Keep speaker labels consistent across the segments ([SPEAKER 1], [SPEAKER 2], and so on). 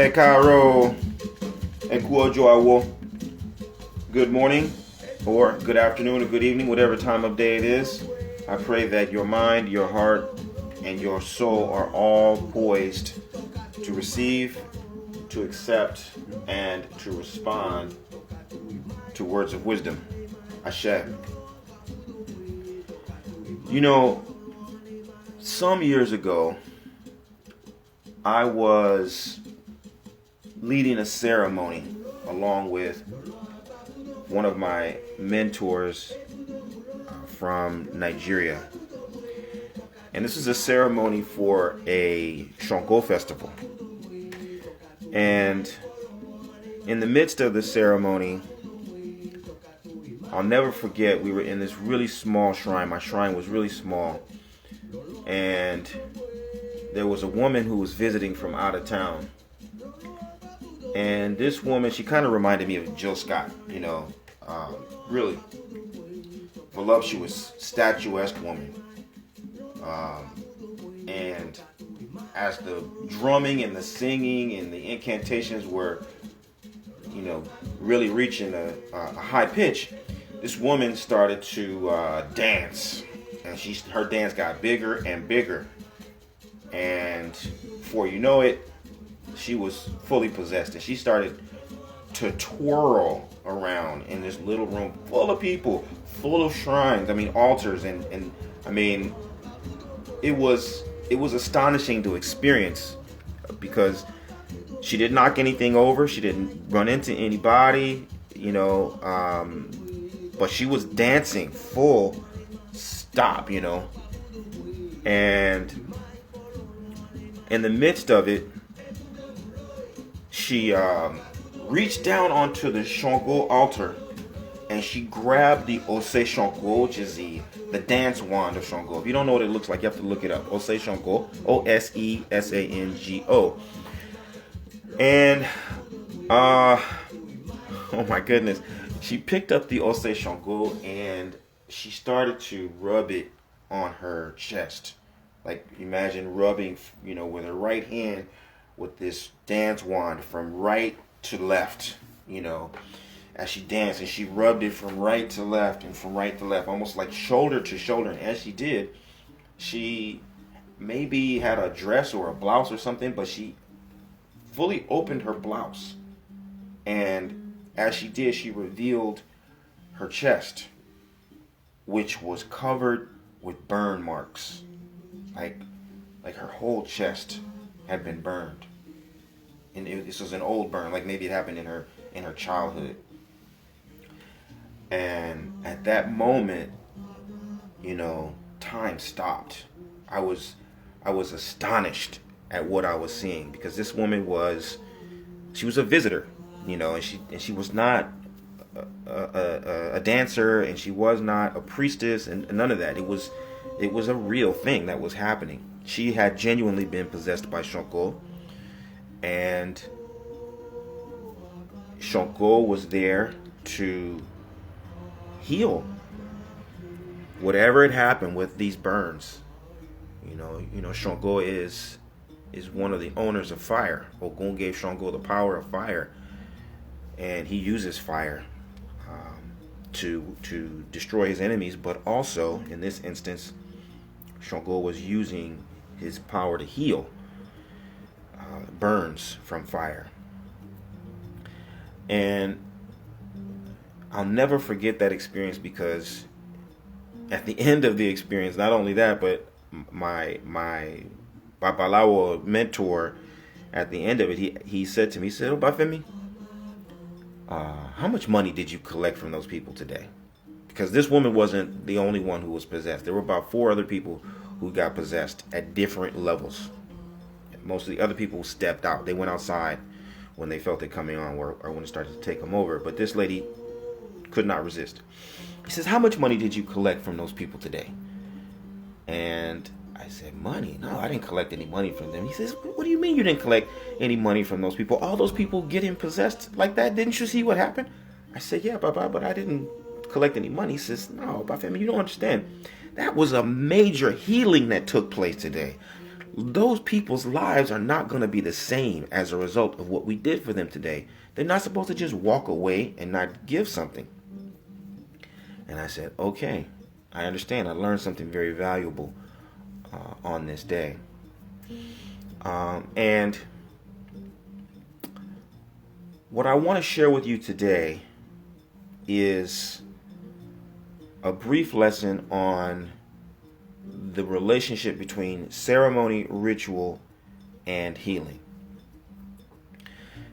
[SPEAKER 1] Ekaro Ekuojo. Good morning, or good afternoon, or good evening, whatever time of day it is. I pray that your mind, your heart, and your soul are all poised to receive, to accept, and to respond to words of wisdom. Ashe. You know, some years ago, I was leading a ceremony along with one of my mentors from Nigeria. And this is a ceremony for a Shango festival. And in the midst of the ceremony, I'll never forget, we were in this really small shrine. My shrine was really small. And there was a woman who was visiting from out of town. And this woman, she kind of reminded me of Jill Scott, really voluptuous, statuesque woman. And as the drumming and the singing and the incantations were, really reaching a high pitch, this woman started to dance. And her dance got bigger and bigger. And before you know it, she was fully possessed, and she started to twirl around in this little room full of people, full of shrines, altars, and it was astonishing to experience, because she didn't knock anything over, she didn't run into anybody, but she was dancing full stop, and in the midst of it, she reached down onto the Shango altar and she grabbed the Ose Shango, which is the dance wand of Shango. If you don't know what it looks like, you have to look it up. Ose Shango, Osesango. And, oh my goodness, she picked up the Ose Shango and she started to rub it on her chest. Like, imagine rubbing, with her right hand with this dance wand from right to left, as she danced, and she rubbed it from right to left and from right to left, almost like shoulder to shoulder. And as she did, she maybe had a dress or a blouse or something, but she fully opened her blouse. And as she did, she revealed her chest, which was covered with burn marks. Like her whole chest had been burned. And this was an old burn, like maybe it happened in her childhood. And at that moment, time stopped. I was astonished at what I was seeing, because this woman was a visitor, and she was not a dancer, and she was not a priestess, and none of that. It was a real thing that was happening. She had genuinely been possessed by Shango, and Shango was there to heal whatever had happened with these burns. Shango is one of the owners of fire. Ogun gave Shango the power of fire, and he uses fire to destroy his enemies. But also, in this instance, Shango was using his power to heal burns from fire. And I'll never forget that experience, because at the end of the experience, not only that, but my Babalawo mentor, at the end of it, he said to me, he said, Obafemi, how much money did you collect from those people today? Because this woman wasn't the only one who was possessed. There were about 4 other people who got possessed at different levels. Most of the other people stepped out. They went outside when they felt it coming on, or when it started to take them over. But this lady could not resist. He says, how much money did you collect from those people today? And I said, money? No, I didn't collect any money from them. He says, what do you mean you didn't collect any money from those people? All those people getting possessed like that, didn't you see what happened? I said, yeah, Baba, but I didn't collect any money. He says, no, Bafemi, you don't understand. That was a major healing that took place today. those people's lives are not going to be the same as a result of what we did for them today. They're not supposed to just walk away and not give something. And I said, okay, I understand. I learned something very valuable on this day. And what I want to share with you today is a brief lesson on the relationship between ceremony, ritual, and healing.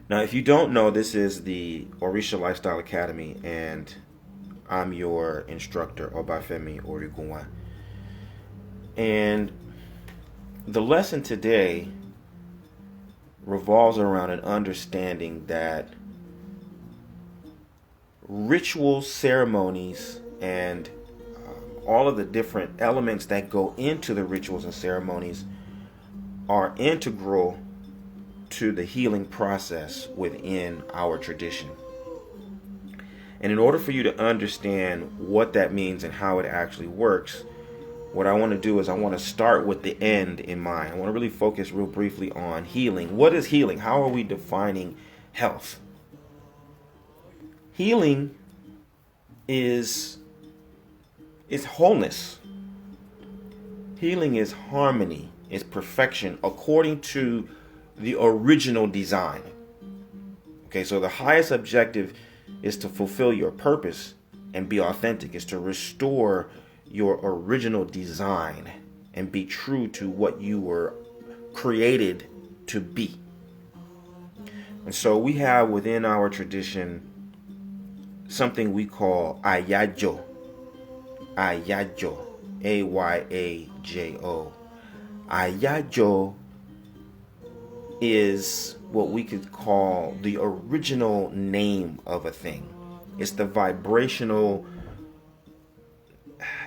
[SPEAKER 1] Now, if you don't know, this is the Orisha Lifestyle Academy, and I'm your instructor, Obafemi Origunwa. And the lesson today revolves around an understanding that rituals, ceremonies, and all of the different elements that go into the rituals and ceremonies are integral to the healing process within our tradition. And in order for you to understand what that means and how it actually works, what I want to do is I want to start with the end in mind. I want to really focus real briefly on healing. What is healing? How are we defining health? Healing is wholeness. Healing is harmony, is perfection according to the original design. Okay, so the highest objective is to fulfill your purpose and be authentic, is to restore your original design and be true to what you were created to be. And so we have within our tradition something we call Ayajo. Ayajo. Ayajo. Ayajo is what we could call the original name of a thing. It's the vibrational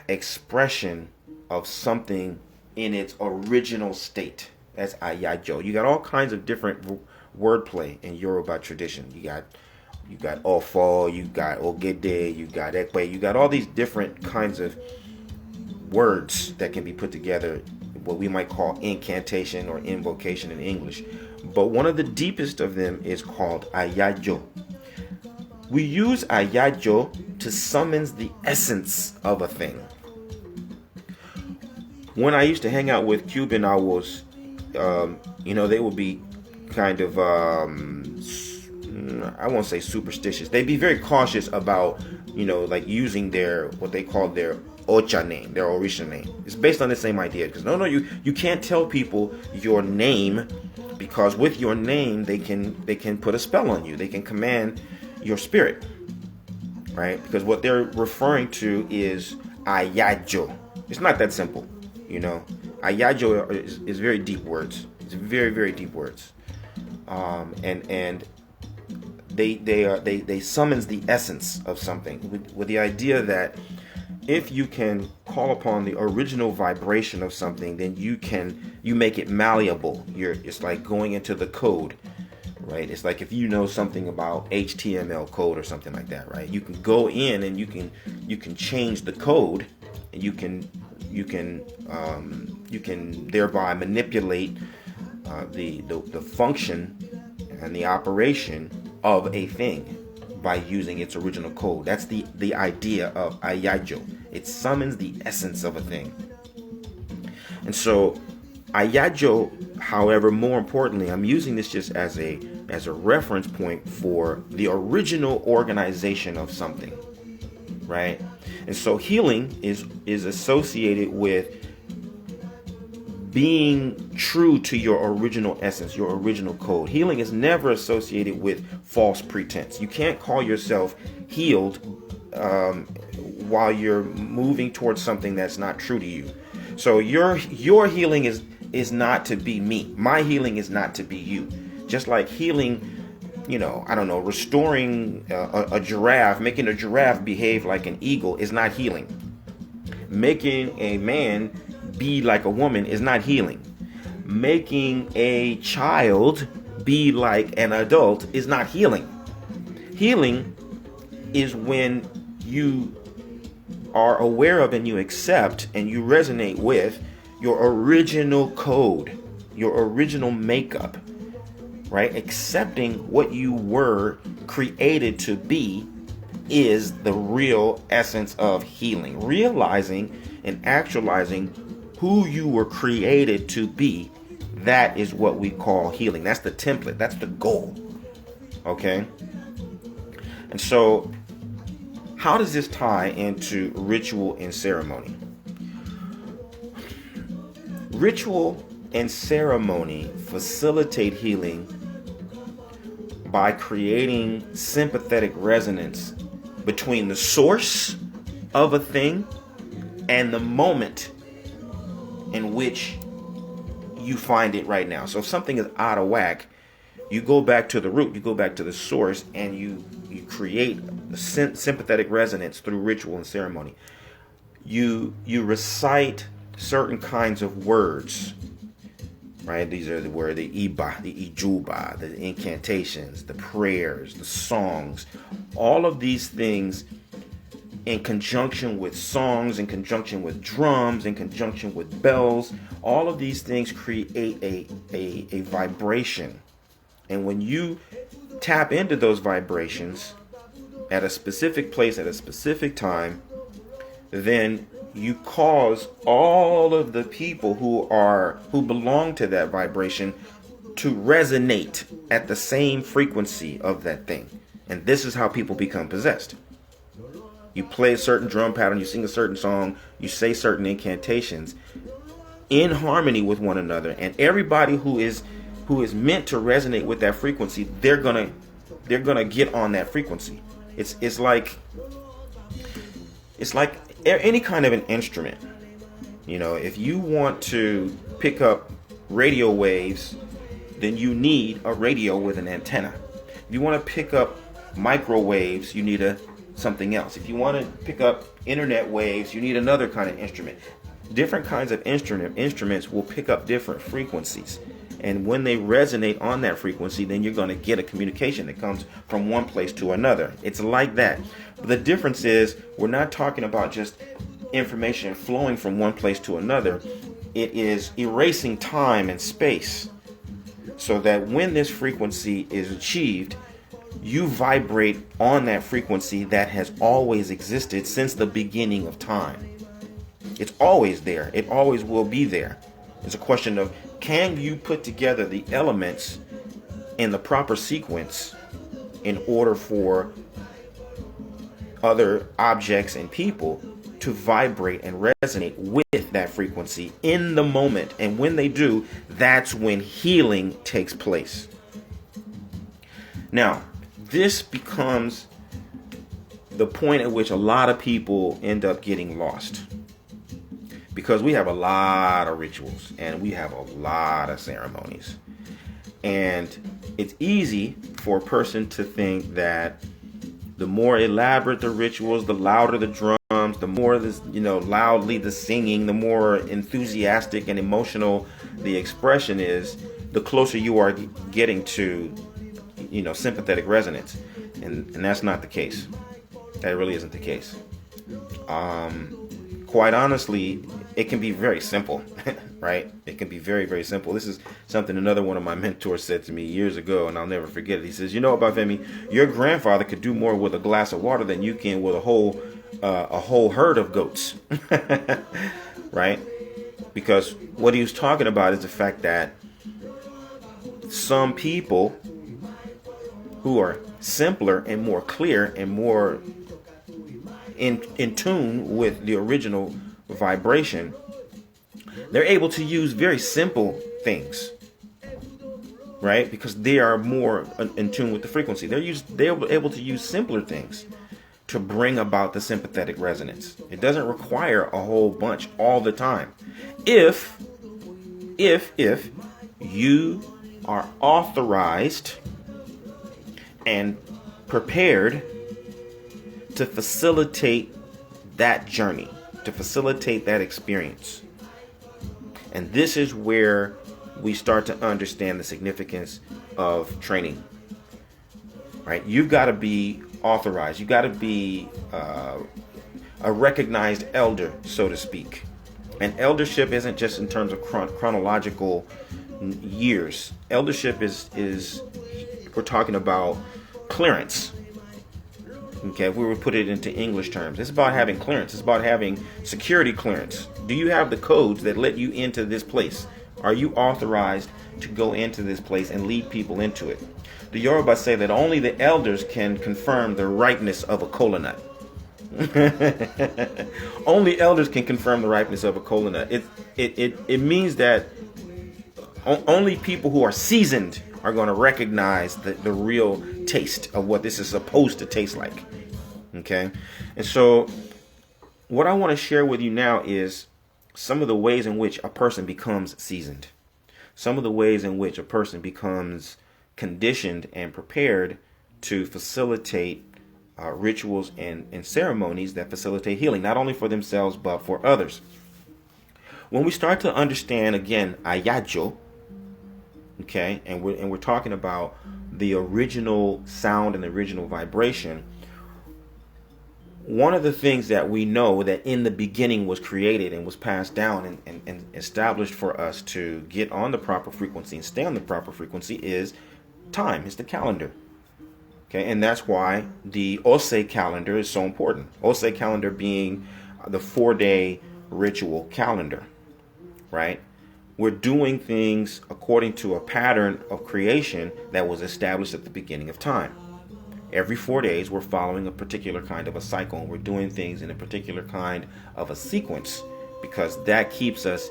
[SPEAKER 1] expression of something in its original state. That's Ayajo. You got all kinds of different wordplay in Yoruba tradition. You got Ofo, you got Ogede, you got Ekwe, you got all these different kinds of words that can be put together, what we might call incantation or invocation in English. But one of the deepest of them is called Ayajo. We use Ayajo to summon the essence of a thing. When I used to hang out with Cuban Awos, they would be kind of, I won't say superstitious. They'd be very cautious about, using their, what they call their Ocha name, their Orisha name. It's based on the same idea. Because you can't tell people your name, because with your name, they can put a spell on you. They can command your spirit, right? Because what they're referring to is Ayajo. It's not that simple, Ayajo is very deep words. It's very, very deep words. And they summons the essence of something with the idea that if you can call upon the original vibration of something, then you make it malleable. It's like going into the code, right? It's like if you know something about HTML code or something like that, right? You can go in and you can change the code, and you can thereby manipulate the function and the operation of a thing by using its original code. That's the idea of Ayajo. It summons the essence of a thing. And so Ayajo, however, more importantly, I'm using this just as a reference point for the original organization of something, right? And so healing is associated with being true to your original essence, your original code. Healing is never associated with false pretense. You can't call yourself healed while you're moving towards something that's not true to you. So your healing is not to be me. My healing is not to be you. Just like healing, restoring a giraffe, making a giraffe behave like an eagle is not healing. Making a man be like a woman is not healing. Making a child be like an adult is not healing. Healing is when you are aware of and you accept and you resonate with your original code, your original makeup, right? Accepting what you were created to be is the real essence of healing. Realizing and actualizing who you were created to be, that is what we call healing. That's the template. That's the goal. Okay? And so, how does this tie into ritual and ceremony? Ritual and ceremony facilitate healing by creating sympathetic resonance between the source of a thing and the moment in which you find it right now. So if something is out of whack, you go back to the root, you go back to the source, and you create a sympathetic resonance through ritual and ceremony. You recite certain kinds of words, right? These are the word, the iba, the ijuba, the incantations, the prayers, the songs, all of these things in conjunction with songs, in conjunction with drums, in conjunction with bells. All of these things create a vibration. And when you tap into those vibrations at a specific place, at a specific time, then you cause all of the people who belong to that vibration to resonate at the same frequency of that thing. And this is how people become possessed. You play a certain drum pattern, you sing a certain song, you say certain incantations in harmony with one another, and everybody who is meant to resonate with that frequency, they're gonna get on that frequency. It's like any kind of an instrument. You know, if you want to pick up radio waves, then you need a radio with an antenna. If you want to pick up microwaves, you need something else. If you want to pick up internet waves, you need another kind of instrument. Different kinds of instruments will pick up different frequencies. And when they resonate on that frequency, then you're going to get a communication that comes from one place to another. It's like that. But the difference is, we're not talking about just information flowing from one place to another. It is erasing time and space, so that when this frequency is achieved, you vibrate on that frequency that has always existed since the beginning of time. It's always there. It always will be there. It's a question of, can you put together the elements in the proper sequence in order for other objects and people to vibrate and resonate with that frequency in the moment. And when they do, that's when healing takes place. Now, this becomes the point at which a lot of people end up getting lost. Because we have a lot of rituals and we have a lot of ceremonies. And it's easy for a person to think that the more elaborate the rituals, the louder the drums, the more this, loudly the singing, the more enthusiastic and emotional the expression is, the closer you are getting to, sympathetic resonance. And that's not the case. That really isn't the case. Quite honestly, it can be very simple, right? It can be very, very simple. This is something another one of my mentors said to me years ago, and I'll never forget it. He says, Obafemi, your grandfather could do more with a glass of water than you can with a whole herd of goats, right? Because what he was talking about is the fact that some people who are simpler and more clear and more in tune with the original vibration, they're able to use very simple things, right? Because they are more in tune with the frequency. They're able to use simpler things to bring about the sympathetic resonance. It doesn't require a whole bunch all the time. If you are authorized and prepared to facilitate that journey, to facilitate that experience. And this is where we start to understand the significance of training, right? You've got to be authorized. You've got to be a recognized elder, so to speak. And eldership isn't just in terms of chronological years. Eldership is we're talking about clearance. Okay, if we were to put it into English terms, it's about having clearance. It's about having security clearance. Do you have the codes that let you into this place? Are you authorized to go into this place and lead people into it? The Yoruba say that only the elders can confirm the ripeness of a kola nut. Only elders can confirm the ripeness of a kola nut. It means that only people who are seasoned are going to recognize the real taste of what this is supposed to taste like. Okay? And so what I want to share with you now is some of the ways in which a person becomes seasoned. Some of the ways in which a person becomes conditioned and prepared to facilitate rituals and ceremonies that facilitate healing, not only for themselves, but for others. When we start to understand, again, ayajo, okay, and we're talking about the original sound and the original vibration, one of the things that we know that in the beginning was created and was passed down and established for us to get on the proper frequency and stay on the proper frequency is time. It's the calendar. Okay, and that's why the Ose calendar is so important. Ose calendar being the 4-day ritual calendar, right? We're doing things according to a pattern of creation that was established at the beginning of time. Every 4 days, we're following a particular kind of a cycle, and we're doing things in a particular kind of a sequence because that keeps us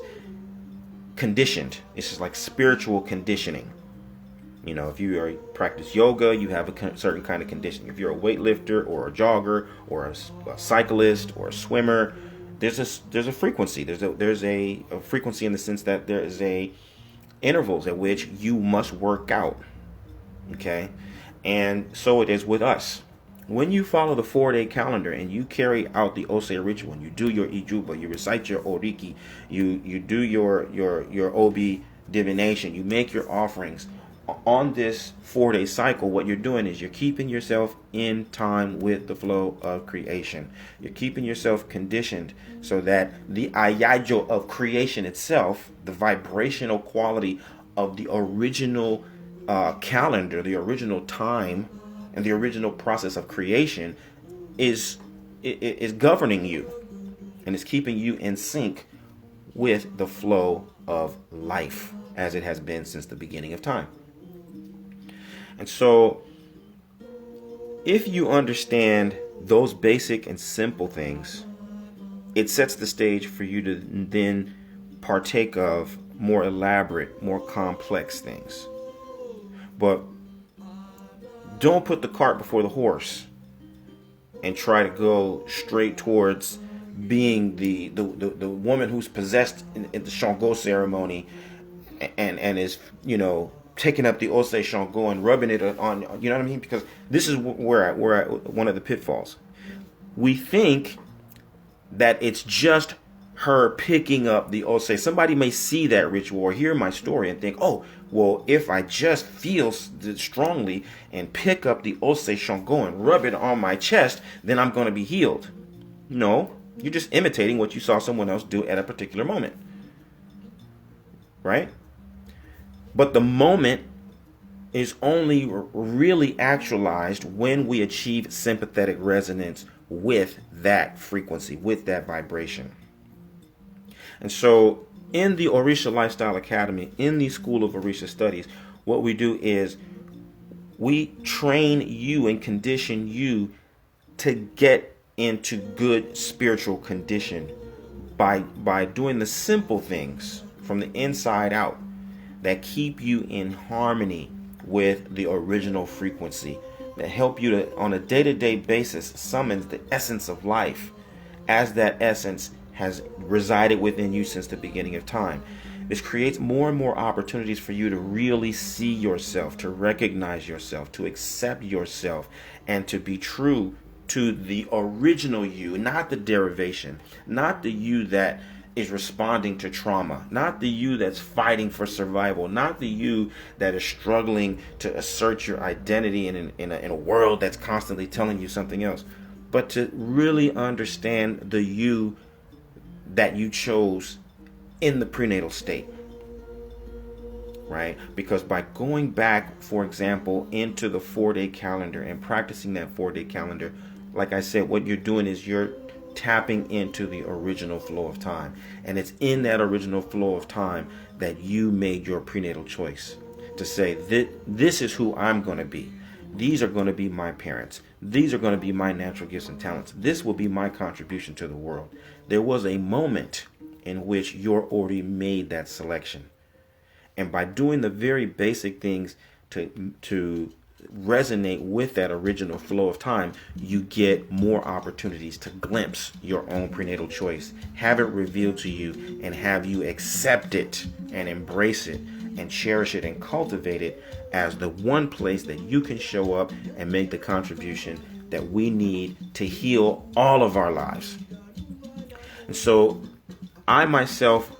[SPEAKER 1] conditioned. It's just like spiritual conditioning. You know, if you practice yoga, you have a certain kind of conditioning. If you're a weightlifter or a jogger or a cyclist or a swimmer, there's a frequency. There's a frequency in the sense that there is a intervals at which you must work out. Okay, and so it is with us. When you follow the 4-day calendar and you carry out the Ose ritual, and you do your Ijuba, you recite your Oriki, you do your Obi divination, you make your offerings. On this 4-day cycle, what you're doing is you're keeping yourself in time with the flow of creation. You're keeping yourself conditioned so that the ayajo of creation itself, the vibrational quality of the original calendar, the original time, and the original process of creation is governing you and is keeping you in sync with the flow of life as it has been since the beginning of time. And so, if you understand those basic and simple things, it sets the stage for you to then partake of more elaborate, more complex things. But don't put the cart before the horse and try to go straight towards being the woman who's possessed in the Shango ceremony and is, taking up the Ose Shango and rubbing it on, you know what I mean? Because this is where one of the pitfalls. We think that it's just her picking up the Ose. Somebody may see that ritual or hear my story and think, oh, well, if I just feel strongly and pick up the Ose Shango and rub it on my chest, then I'm going to be healed. No, you're just imitating what you saw someone else do at a particular moment. Right? But the moment is only really actualized when we achieve sympathetic resonance with that frequency, with that vibration. And so in the Orisha Lifestyle Academy, in the School of Orisha Studies, what we do is we train you and condition you to get into good spiritual condition by doing the simple things from the inside out that keep you in harmony with the original frequency, that help you to, on a day-to-day basis, summon the essence of life as that essence has resided within you since the beginning of time. This creates more and more opportunities for you to really see yourself, to recognize yourself, to accept yourself, and to be true to the original you, not the derivation, not the you that is responding to trauma, not the you that's fighting for survival, not the you that is struggling to assert your identity in a world that's constantly telling you something else, but to really understand the you that you chose in the prenatal state. right? Because by going back, for example, into the 4-day calendar and practicing that 4-day calendar, like I said, what you're doing is you're tapping into the original flow of time. And it's in that original flow of time that you made your prenatal choice to say that this is who I'm going to be. These are going to be my parents. These are going to be my natural gifts and talents. This will be my contribution to the world. There was a moment in which you're already made that selection. And by doing the very basic things to resonate with that original flow of time, you get more opportunities to glimpse your own prenatal choice, have it revealed to you, and have you accept it and embrace it and cherish it and cultivate it as the one place that you can show up and make the contribution that we need to heal all of our lives. And so I myself,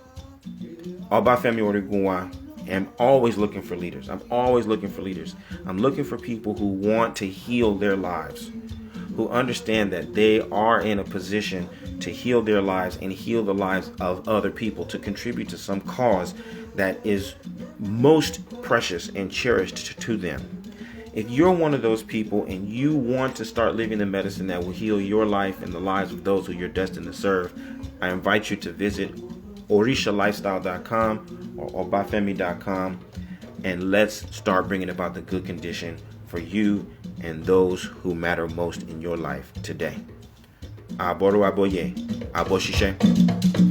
[SPEAKER 1] Obafemi Oregunwa, am always looking for leaders. I'm always looking for leaders. I'm looking for people who want to heal their lives, who understand that they are in a position to heal their lives and heal the lives of other people, to contribute to some cause that is most precious and cherished to them. If you're one of those people and you want to start living the medicine that will heal your life and the lives of those who you're destined to serve, I invite you to visit orishalifestyle.com or obafemi.com, and let's start bringing about the good condition for you and those who matter most in your life today. Aboru aboye, aboshishe.